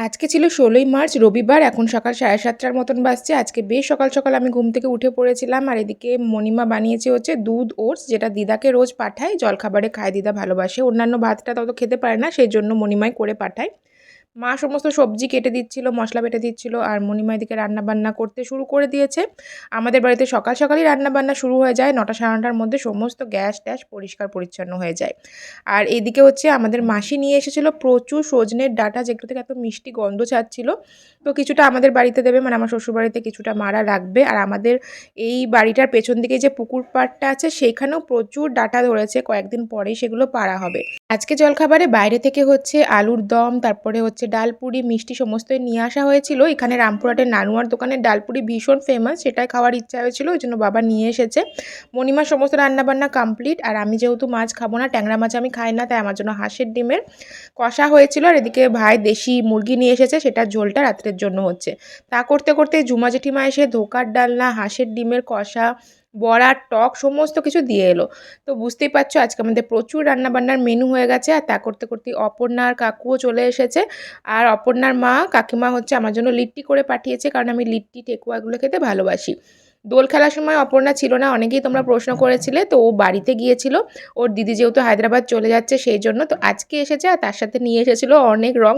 আজকে ছিল ১৬ই মার্চ রবিবার। এখন সকাল ৭:৩০টার মতন বাজছে। আজকে বেশ সকাল, সকাল আমি ঘুম থেকে উঠে পড়েছিলাম। আর এদিকে মণিমা বানিয়েছে হচ্ছে দুধ ওটস, যেটা দিদাকে রোজ পাঠায়। জলখাবারে খায়, দিদা ভালোবাসে। অন্যান্য ভাতটা তত খেতে পারে না, সেইজন্য মণিমাই করে পাঠায়। মা সমস্ত সবজি কেটে দিচ্ছিল, মশলা বেটে দিচ্ছিল, আর মণিমা এদিকে রান্নাবান্না করতে শুরু করে দিয়েছে। আমাদের বাড়িতে সকাল সকালই রান্নাবান্না শুরু হয়ে যায়। ৯টা সাড়ে ৯টার মধ্যে সমস্ত গ্যাস-ট্যাস পরিষ্কার পরিচ্ছন্ন হয়ে যায়। আর এদিকে হচ্ছে আমাদের মাসি নিয়ে এসেছিল প্রচুর সজনের ডাঁটা, যেগুলো থেকে এত মিষ্টি গন্ধ ছাড়ছিল। তো কিছুটা আমাদের বাড়িতে দেবে, মানে আমার শ্বশুরবাড়িতে কিছুটা মারা রাখবে। আর আমাদের এই বাড়িটার পেছন দিকে যে পুকুর পাড়টা আছে, সেইখানেও প্রচুর ডাঁটা ধরেছে। কয়েকদিন পরেই সেগুলো পাড়া হবে। আজকে জলখাবারে বাইরে থেকে হচ্ছে আলুর দম, তারপরে হচ্ছে ডালপুরি, মিষ্টি সমস্তই নিয়ে আসা হয়েছিল। এখানে রামপুরহাটের নানুয়ার দোকানের ডালপুরি ভীষণ ফেমাস, সেটাই খাওয়ার ইচ্ছা হয়েছিল, ওই জন্য বাবা নিয়ে এসেছে। মণিমার সমস্ত রান্নাবান্না কমপ্লিট। আর আমি যেহেতু মাছ খাবো না, ট্যাংরা মাছ আমি খাই না, তাই আমার জন্য হাঁসের ডিমের কষা হয়েছিল। আর এদিকে ভাই দেশি মুরগি নিয়ে এসেছে, সেটার ঝোলটা রাত্রের জন্য হচ্ছে। তা করতে করতে ঝুমা জেঠিমা এসে ধোকার ডালনা, হাঁসের ডিমের কষা, বড়া, টক সমস্ত কিছু দিয়ে এলো। তো বুঝতেই পারছো আজকে আমাদের প্রচুর রান্নাবান্নার মেনু হয়ে গেছে। আর তা করতে করতে অপর্ণার কাকুও চলে এসেছে। আর অপর্ণার মা কাকিমা হচ্ছে আমার জন্য লিট্টি করে পাঠিয়েছে, কারণ আমি লিট্টি ঠেকুয়া এগুলো খেতে ভালোবাসি। দোল খেলার সময় অপর্ণা ছিল না, অনেকেই তোমরা প্রশ্ন করেছিলে। তো ও বাড়িতে গিয়েছিল, ওর দিদি যেহেতু হায়দ্রাবাদ চলে যাচ্ছে সেই জন্য। তো আজকে এসেছে, আর তার সাথে নিয়ে এসেছিল অনেক রং।